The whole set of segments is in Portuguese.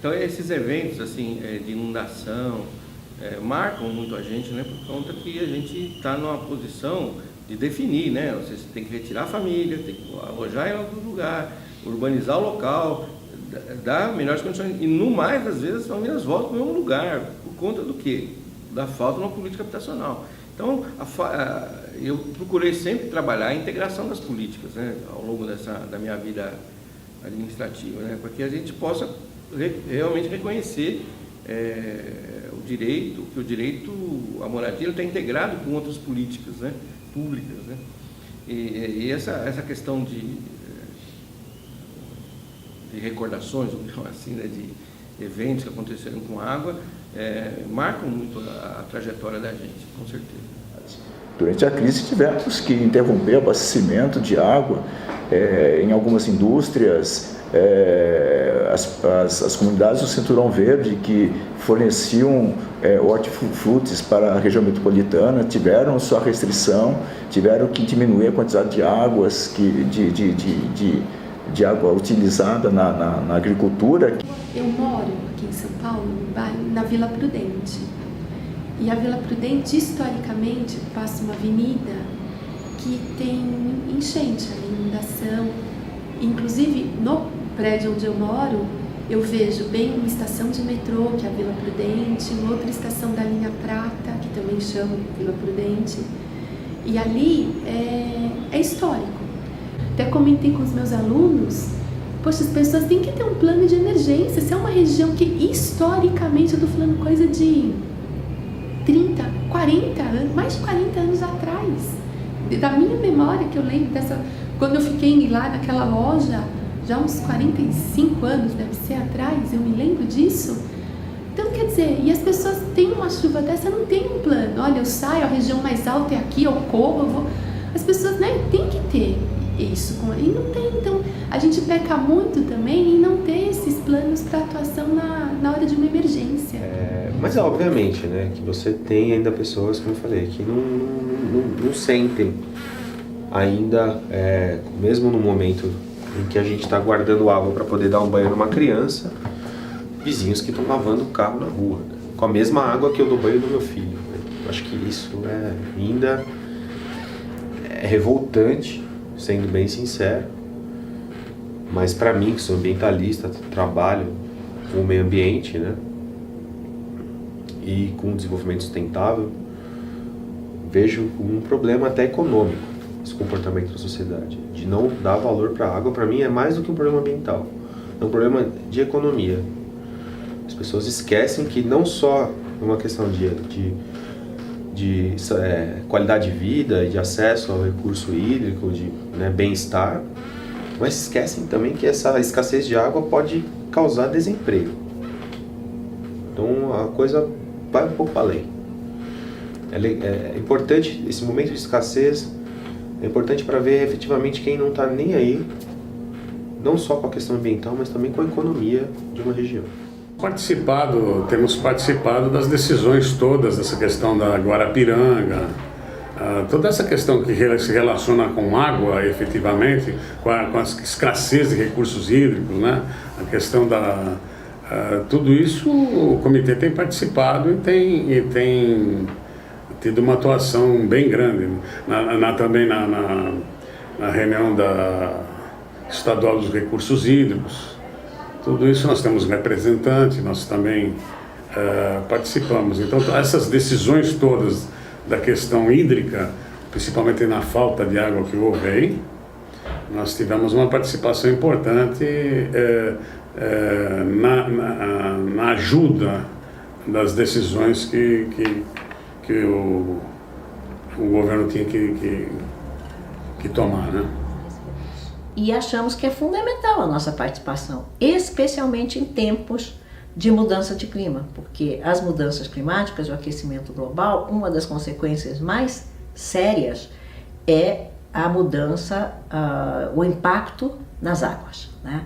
Então esses eventos assim, de inundação marcam muito a gente, né, por conta que a gente está numa posição de definir, né, você tem que retirar a família, tem que alojar em algum lugar, urbanizar o local, dar melhores condições, e no mais das vezes as famílias voltam para o mesmo lugar, por conta do quê? Da falta de uma política habitacional. Então, eu procurei sempre trabalhar a integração das políticas, né, ao longo da minha vida administrativa, né, para que a gente possa realmente reconhecer o direito à moradia está integrado com outras políticas, né, públicas, né, e essa questão de recordações, assim, né, de eventos que aconteceram com água, marcam muito a trajetória da gente, com certeza. Durante a crise tivemos que interromper o abastecimento de água em algumas indústrias, as comunidades do Cinturão Verde que forneciam hortifrutis para a região metropolitana tiveram sua restrição, tiveram que diminuir a quantidade de águas de água utilizada na agricultura. Eu moro aqui em São Paulo, na Vila Prudente. E a Vila Prudente, historicamente, passa uma avenida que tem enchente, inundação. Inclusive, no prédio onde eu moro, eu vejo bem uma estação de metrô, que é a Vila Prudente, uma outra estação da linha Prata, que também chama Vila Prudente. E ali é histórico. Até comentei com os meus alunos, poxa, as pessoas têm que ter um plano de emergência. Se é uma região que historicamente, eu estou falando coisa de 30, 40 anos, mais de 40 anos atrás, da minha memória, que eu lembro quando eu fiquei lá naquela loja, já uns 45 anos deve ser atrás, eu me lembro disso. Então, quer dizer, e as pessoas têm uma chuva dessa, não tem um plano. Olha, eu saio, a região mais alta é aqui, eu corro, eu vou. As pessoas, né, tem que ter isso, e não tem. Então a gente peca muito também em não ter esses planos para atuação na hora de uma emergência. Mas obviamente, né, que você tem ainda pessoas, como eu falei, que não sentem ainda, mesmo no momento em que a gente está guardando água para poder dar um banho numa criança, vizinhos que estão lavando o carro na rua, né, com a mesma água que eu dou banho no meu filho, né. Acho que isso ainda é revoltante, sendo bem sincero, mas para mim, que sou ambientalista, trabalho com o meio ambiente, né, e com o desenvolvimento sustentável, vejo um problema até econômico esse comportamento da sociedade, de não dar valor para a água. Para mim é mais do que um problema ambiental, é um problema de economia. As pessoas esquecem que não só é uma questão de qualidade de vida e de acesso ao recurso hídrico, de bem-estar, mas esquecem também que essa escassez de água pode causar desemprego. Então a coisa vai um pouco além. É importante, esse momento de escassez é importante para ver efetivamente quem não está nem aí, não só com a questão ambiental, mas também com a economia de uma região. Temos participado das decisões todas dessa questão da Guarapiranga, toda essa questão que se relaciona com água, efetivamente, com a escassez de recursos hídricos, né? A questão tudo isso o comitê tem participado e tem tido uma atuação bem grande. Também na reunião da Estadual dos Recursos Hídricos, tudo isso nós temos representante, nós também participamos. Então, essas decisões todas da questão hídrica, principalmente na falta de água que houve aí, nós tivemos uma participação importante na ajuda das decisões que o governo tinha que tomar, né? E achamos que é fundamental a nossa participação, especialmente em tempos de mudança de clima, porque as mudanças climáticas, o aquecimento global, uma das consequências mais sérias é a mudança, o impacto nas águas, né?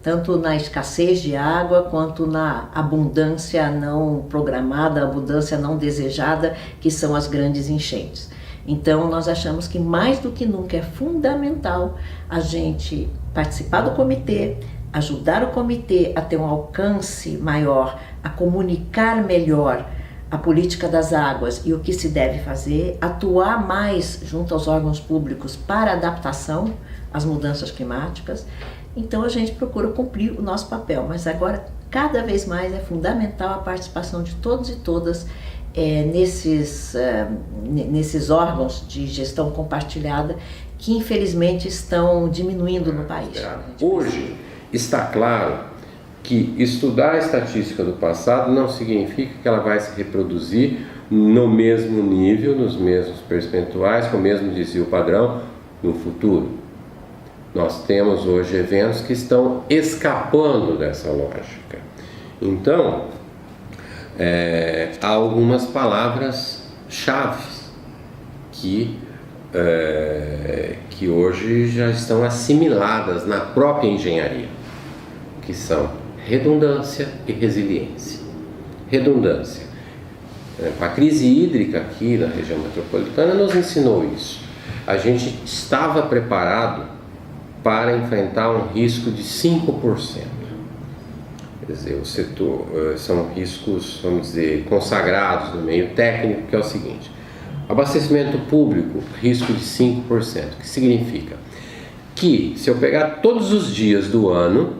Tanto na escassez de água quanto na abundância não programada, abundância não desejada, que são as grandes enchentes. Então, nós achamos que mais do que nunca é fundamental a gente participar do comitê, ajudar o comitê a ter um alcance maior, a comunicar melhor a política das águas e o que se deve fazer, atuar mais junto aos órgãos públicos para adaptação às mudanças climáticas. Então a gente procura cumprir o nosso papel, mas agora cada vez mais é fundamental a participação de todos e todas nesses órgãos de gestão compartilhada que infelizmente estão diminuindo no país. Hoje está claro que estudar a estatística do passado não significa que ela vai se reproduzir no mesmo nível, nos mesmos percentuais, com o mesmo desvio padrão no futuro. Nós temos hoje eventos que estão escapando dessa lógica. Então, há algumas palavras-chave que hoje já estão assimiladas na própria engenharia, que são redundância e resiliência. Redundância. A crise hídrica aqui na região metropolitana nos ensinou isso. A gente estava preparado para enfrentar um risco de 5%. Quer dizer, o setor são riscos, vamos dizer, consagrados no meio técnico, que é o seguinte: abastecimento público, risco de 5%, que significa que se eu pegar todos os dias do ano,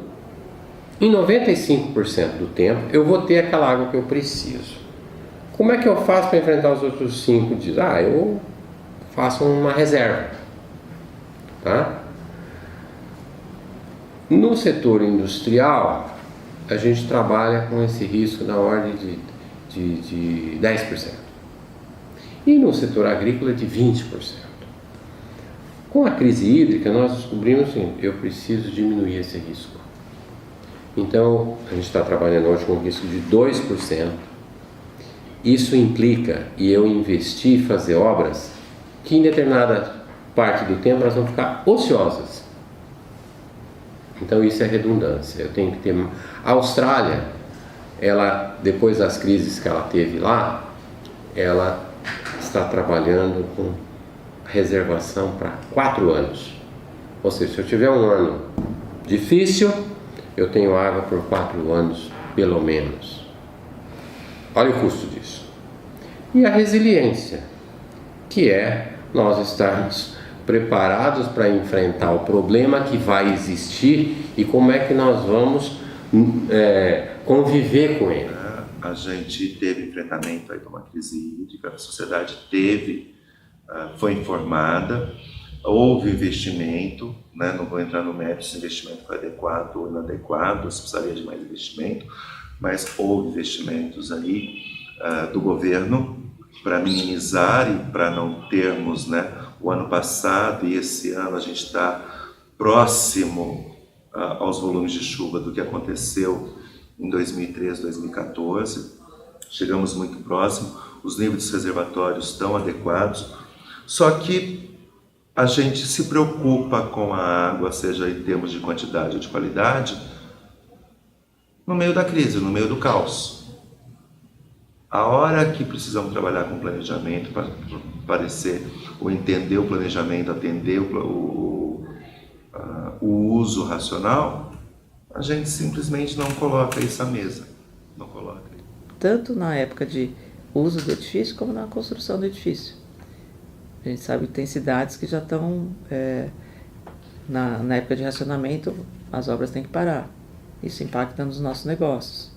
em 95% do tempo, eu vou ter aquela água que eu preciso. Como é que eu faço para enfrentar os outros 5 dias? Eu faço uma reserva. Tá? No setor industrial, a gente trabalha com esse risco na ordem de 10%. E no setor agrícola de 20%. Com a crise hídrica, nós descobrimos assim: eu preciso diminuir esse risco. Então, a gente está trabalhando hoje com um risco de 2%. Isso implica eu investir e fazer obras que em determinada parte do tempo elas vão ficar ociosas. Então isso é redundância. Eu tenho que ter... A Austrália, ela, depois das crises que ela teve lá, ela está trabalhando com reservação para 4 anos. Ou seja, se eu tiver um ano difícil, eu tenho água por 4 anos, pelo menos. Olha o custo disso. E a resiliência, que é nós estarmos preparados para enfrentar o problema que vai existir e como é que nós vamos conviver com ele. A gente teve enfrentamento aí de uma crise hídrica, a sociedade foi informada, houve investimento, né? Não vou entrar no mérito se o investimento foi adequado ou inadequado, se precisaria de mais investimento, mas houve investimentos aí do governo para minimizar e para não termos, né, o ano passado e esse ano a gente está próximo aos volumes de chuva do que aconteceu em 2013, 2014. Chegamos muito próximo, os níveis dos reservatórios estão adequados, só que a gente se preocupa com a água, seja em termos de quantidade ou de qualidade, no meio da crise, no meio do caos. A hora que precisamos trabalhar com planejamento, para parecer ou entender o planejamento, atender o uso racional, a gente simplesmente não coloca isso à mesa. Não coloca. Tanto na época de uso do edifício, como na construção do edifício. A gente sabe que tem cidades que já estão, na época de racionamento, as obras têm que parar. Isso impacta nos nossos negócios.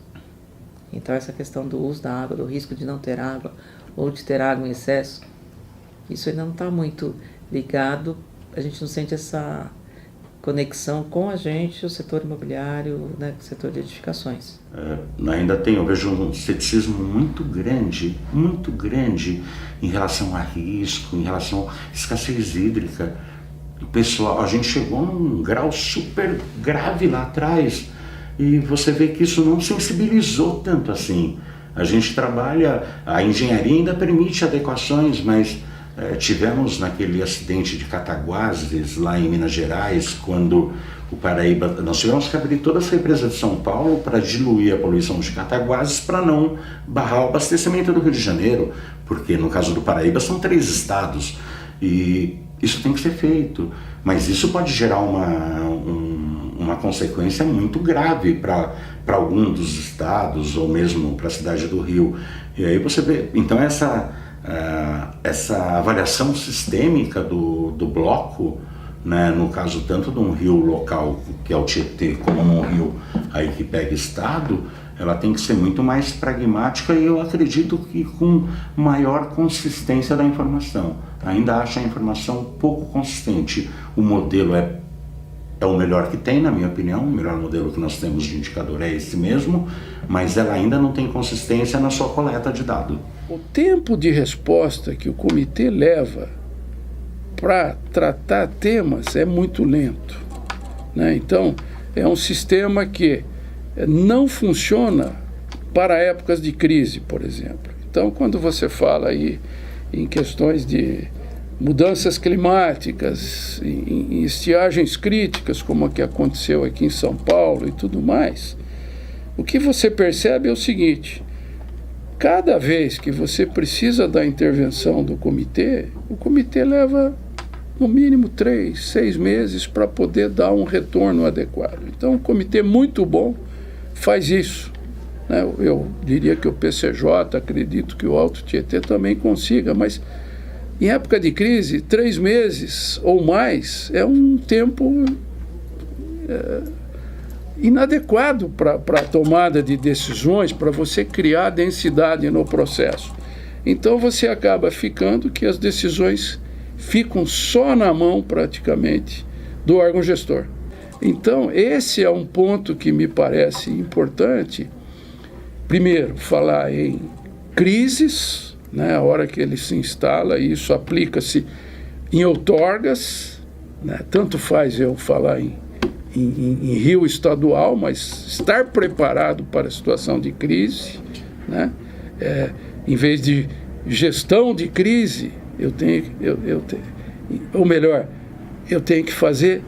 Então essa questão do uso da água, do risco de não ter água ou de ter água em excesso, isso ainda não está muito ligado, a gente não sente essa conexão com a gente, o setor imobiliário, né, o setor de edificações. Eu vejo um ceticismo muito grande em relação a risco, em relação à escassez hídrica. O pessoal, a gente chegou num grau super grave lá atrás, e você vê que isso não sensibilizou tanto assim. A gente trabalha, a engenharia ainda permite adequações, mas tivemos naquele acidente de Cataguases, lá em Minas Gerais, quando o Paraíba, nós tivemos que abrir toda essa represa de São Paulo para diluir a poluição de Cataguases, para não barrar o abastecimento do Rio de Janeiro, porque no caso do Paraíba são 3 estados, e isso tem que ser feito. Mas isso pode gerar uma uma consequência muito grave para algum dos estados ou mesmo para a cidade do Rio. E aí você vê, então essa avaliação sistêmica do bloco, né, no caso tanto de um rio local que é o Tietê, como num rio aí que pega estado, ela tem que ser muito mais pragmática e eu acredito que com maior consistência da informação. Ainda acho a informação pouco consistente. O modelo é o melhor que tem, na minha opinião, o melhor modelo que nós temos de indicador é esse mesmo, mas ela ainda não tem consistência na sua coleta de dados. O tempo de resposta que o comitê leva para tratar temas é muito lento, né? Então, é um sistema que não funciona para épocas de crise, por exemplo. Então, quando você fala aí em questões de mudanças climáticas, em estiagens críticas, como a que aconteceu aqui em São Paulo e tudo mais, o que você percebe é o seguinte: cada vez que você precisa da intervenção do comitê, o comitê leva no mínimo 3, 6 meses para poder dar um retorno adequado. Então, um comitê muito bom faz isso, né? Eu diria que o PCJ, acredito que o Alto Tietê também consiga, mas em época de crise, 3 meses ou mais é um tempo inadequado para a tomada de decisões, para você criar densidade no processo. Então você acaba ficando que as decisões ficam só na mão, praticamente, do órgão gestor. Então, esse é um ponto que me parece importante. Primeiro, falar em crises, né, a hora que ele se instala, e isso aplica-se em outorgas, né, tanto faz eu falar em rio estadual, mas estar preparado para a situação de crise, né, em vez de gestão de crise, eu tenho que fazer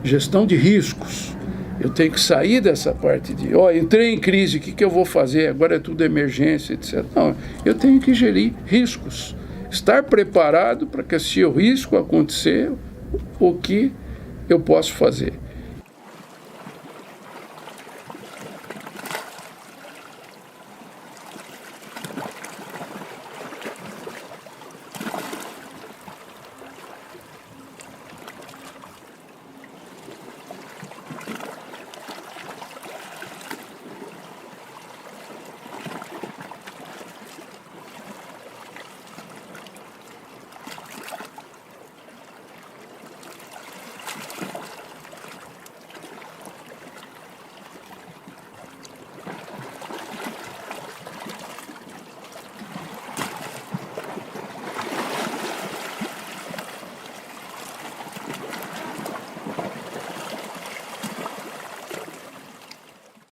gestão de riscos. Eu tenho que sair dessa parte de, entrei em crise, o que eu vou fazer? Agora é tudo emergência, etc. Não, eu tenho que gerir riscos. Estar preparado para que, se o risco acontecer, o que eu posso fazer.